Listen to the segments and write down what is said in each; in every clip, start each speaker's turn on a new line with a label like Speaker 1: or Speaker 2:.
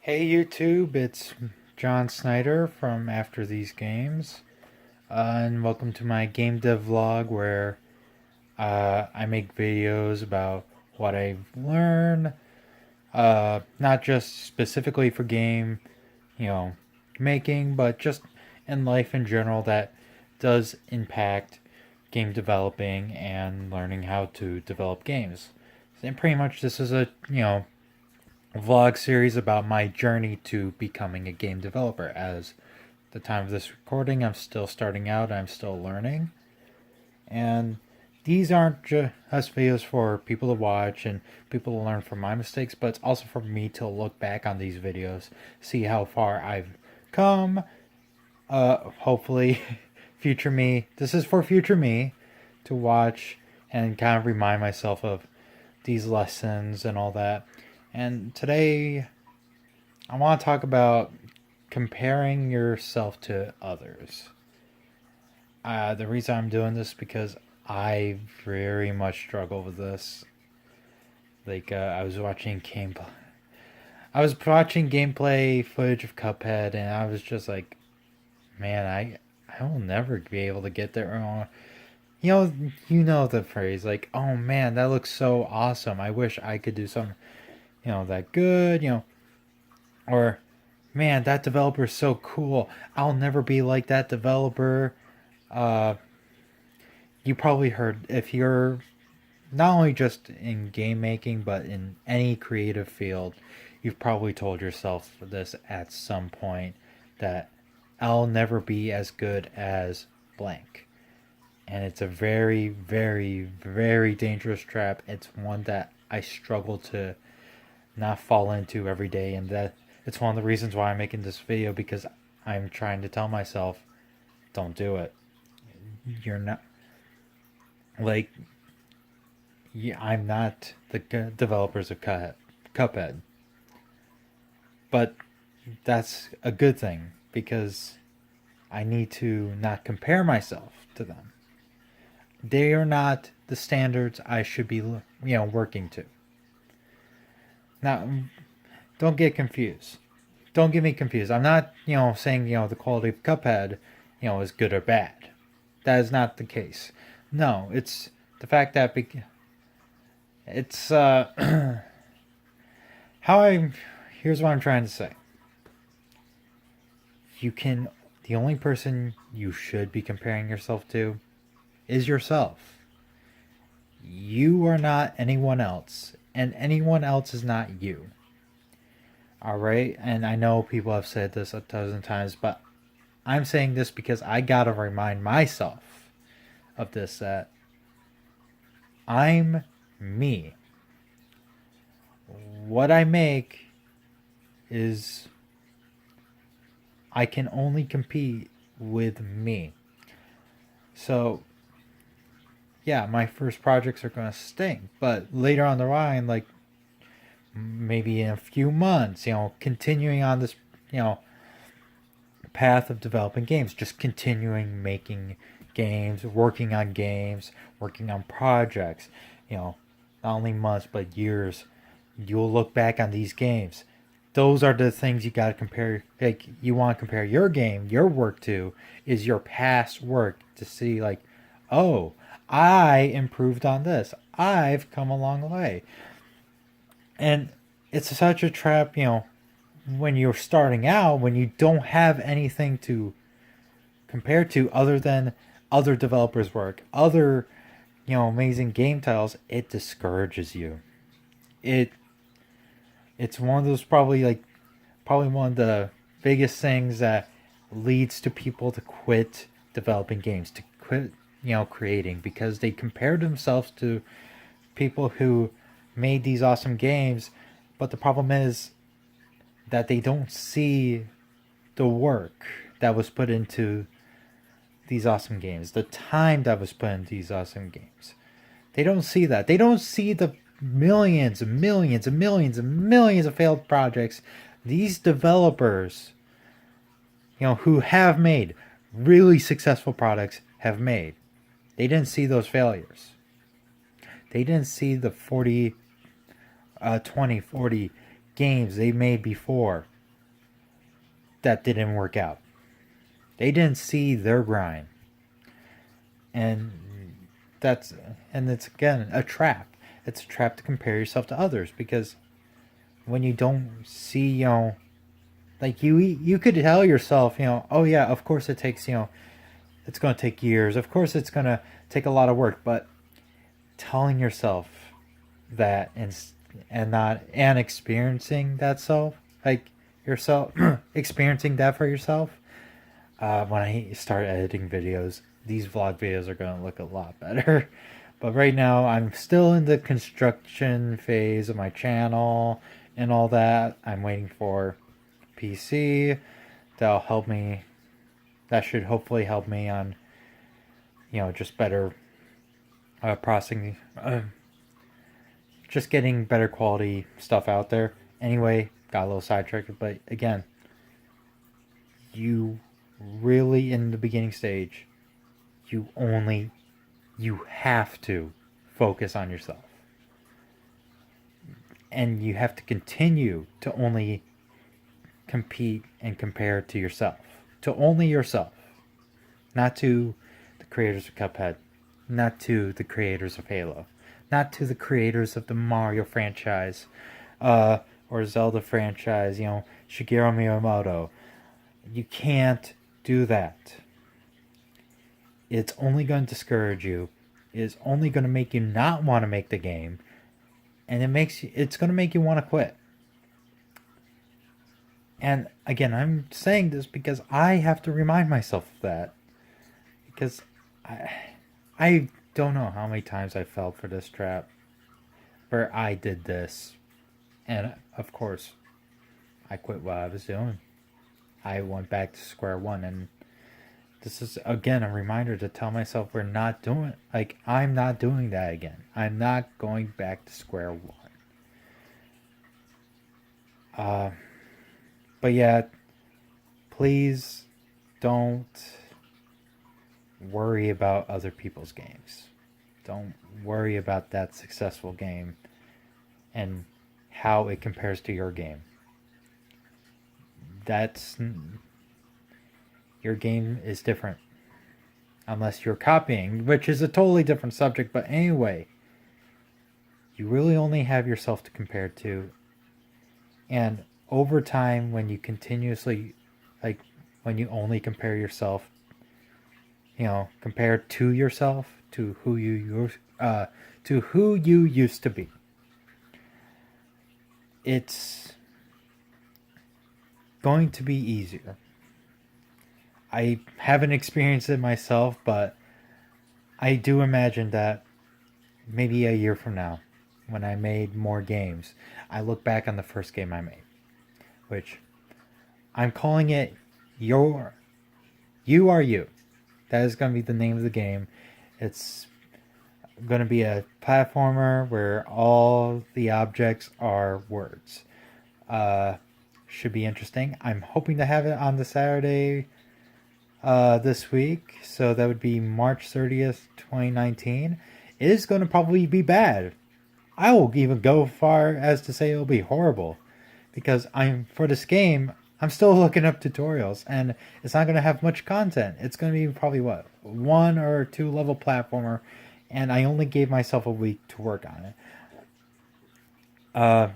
Speaker 1: Hey YouTube, it's John Snyder from After These Games, and welcome to my game dev vlog where I make videos about what I've learned, not just specifically for game, you know, making, but just in life in general that does impact game developing and learning how to develop games. And pretty much this is a, vlog series about my journey to becoming a game developer. As the time of this recording, I'm still starting out, I'm still learning. And these aren't just videos for people to watch and people to learn from my mistakes, but it's also for me to look back on these videos, see how far I've come. Hopefully, future me, this is for future me to watch and kind of remind myself of these lessons and all that. And today I want to talk about comparing yourself to others. The reason I'm doing this is because I very much struggle with this. I was watching gameplay. I was watching gameplay footage of Cuphead, and I was just like, man, I will never be able to get there. You know the phrase like, oh man, that looks so awesome. I wish I could do something, that good. Or man, that developer is so cool. I'll never be like that developer. Uh, you probably heard, if you're not only just in game making, but in any creative field, you've probably told yourself this at some point, that I'll never be as good as blank. And it's a very, very, very dangerous trap. It's one that I struggle to not fall into every day, and that it's one of the reasons why I'm making this video, because I'm trying to tell myself, don't do it. You're not like, yeah, I'm not the developers of Cuphead, but that's a good thing because I need to not compare myself to them. They are not the standards I should be, working to. Now, don't get confused. Don't get me confused. I'm not, saying, the quality of Cuphead, is good or bad. That is not the case. No, it's the fact that it's how I. Here's what I'm trying to say. You can. The only person you should be comparing yourself to is yourself. You are not anyone else, and anyone else is not you. All right, and I know people have said this a dozen times, but I'm saying this because I gotta remind myself of this, that I'm me. What I make is, I can only compete with me. So, yeah, my first projects are gonna stink, but later on the line, like maybe in a few months, continuing on this, path of developing games, just continuing making games, working on projects, not only months but years. You'll look back on these games. Those are the things you got to compare. Like, you want to compare your game, your work to, is your past work, to see like, oh, I improved on this. I've come a long way. And it's such a trap, when you're starting out, when you don't have anything to compare to other than other developers' work, other, amazing game titles. It discourages you. It it's one of those, probably one of the biggest things that leads to people to quit developing games, to quit, creating, because they compare themselves to people who made these awesome games. But the problem is that they don't see the work that was put into these awesome games, the time that was put into these awesome games. They don't see that. They don't see the millions and millions and millions and millions of failed projects these developers, who have made really successful products, have made. They didn't see those failures. They didn't see the 40, 20, 40 games they made before that didn't work out. They didn't see their grind. And that's and it's again a trap. It's a trap to compare yourself to others, because when you don't see, like you could tell yourself, oh yeah, of course it takes, it's going to take years. Of course it's going to take a lot of work, but telling yourself that and experiencing that self, like yourself experiencing that for yourself. When I start editing videos, these vlog videos are going to look a lot better. But right now, I'm still in the construction phase of my channel and all that. I'm waiting for PC that'll help me. That should hopefully help me on, just better processing, just getting better quality stuff out there. Anyway, got a little sidetracked, but again, you really in the beginning stage, you have to focus on yourself. And you have to continue to only compete and compare to yourself. To only yourself. Not to the creators of Cuphead. Not to the creators of Halo. Not to the creators of the Mario franchise. Or Zelda franchise, Shigeru Miyamoto. You can't do that. It's only going to discourage you. It's only going to make you not want to make the game. And it's going to make you want to quit. And again, I'm saying this because I have to remind myself of that. Because I don't know how many times I fell for this trap where I did this. And of course, I quit what I was doing. I went back to square one, and this is again a reminder to tell myself I'm not doing that again. I'm not going back to square one. But yeah, please don't worry about other people's games. Don't worry about that successful game and how it compares to your game. Your game is different. Unless you're copying, which is a totally different subject. But anyway, you really only have yourself to compare to. And over time, when you continuously, when you only compare yourself, compare to yourself, to who you used to be, it's going to be easier. I haven't experienced it myself, but I do imagine that maybe a year from now, when I made more games, I look back on the first game I made, which I'm calling it You Are You. That is going to be the name of the game. It's going to be a platformer where all the objects are words. Should be interesting. I'm hoping to have it on the Saturday this week, so that would be March 30th, 2019. It is going to probably be bad. I will even go far as to say it'll be horrible, because for this game, I'm still looking up tutorials, and it's not going to have much content. It's going to be probably 1 or 2 level platformer, and I only gave myself a week to work on it.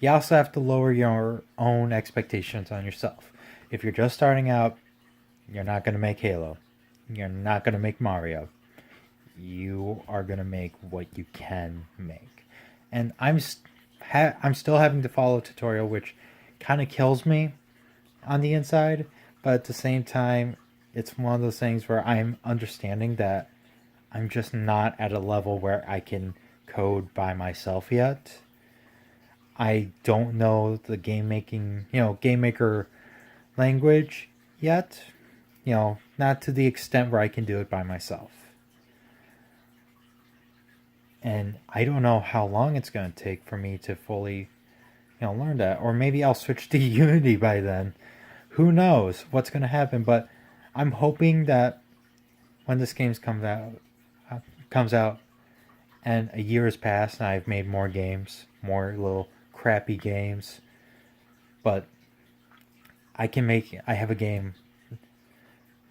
Speaker 1: You also have to lower your own expectations on yourself. If you're just starting out, you're not going to make Halo. You're not going to make Mario. You are going to make what you can make. And I'm still having to follow a tutorial, which kind of kills me on the inside. But at the same time, it's one of those things where I'm understanding that I'm just not at a level where I can code by myself yet. I don't know the game maker language yet. Not to the extent where I can do it by myself. And I don't know how long it's going to take for me to fully, learn that. Or maybe I'll switch to Unity by then. Who knows what's going to happen? But I'm hoping that when this game comes out, and a year has passed, and I've made more games, more little crappy games. But I have a game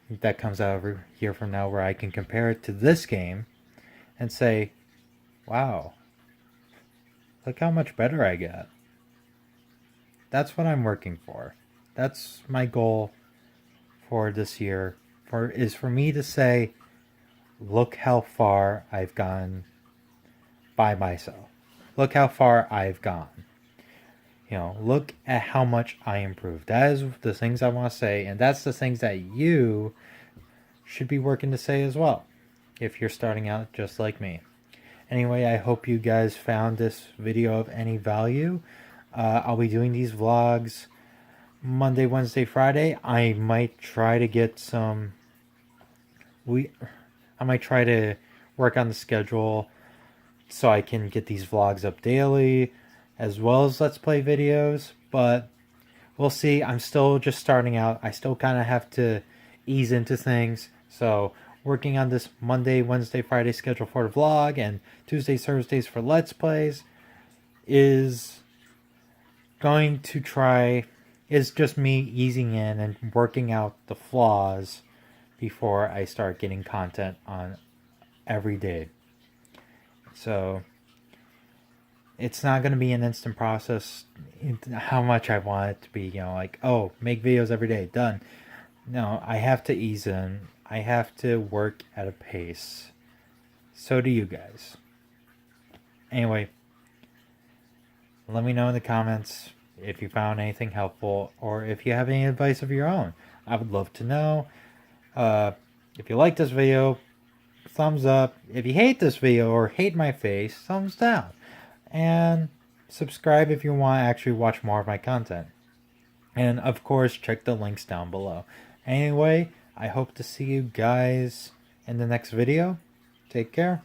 Speaker 1: that comes out a year from now where I can compare it to this game and say, wow, look how much better I got. That's what I'm working for. That's my goal for this year, for me to say, look how far I've gone by myself. Look how far I've gone. Look at how much I improved. That is the things I want to say, and that's the things that you should be working to say as well, if you're starting out just like me. Anyway, I hope you guys found this video of any value. I'll be doing these vlogs Monday, Wednesday, Friday. I might try to work on the schedule so I can get these vlogs up daily as well as Let's Play videos, but we'll see. I'm still just starting out. I still kind of have to ease into things, so working on this Monday, Wednesday, Friday schedule for the vlog and Tuesdays, Thursdays for Let's Plays is just me easing in and working out the flaws before I start getting content on every day. So it's not going to be an instant process how much I want it to be, make videos every day, done. No, I have to ease in. I have to work at a pace. So do you guys. Anyway, let me know in the comments if you found anything helpful or if you have any advice of your own. I would love to know. If you like this video, thumbs up. If you hate this video or hate my face, thumbs down. And subscribe if you want to actually watch more of my content. And of course, check the links down below. Anyway, I hope to see you guys in the next video. Take care.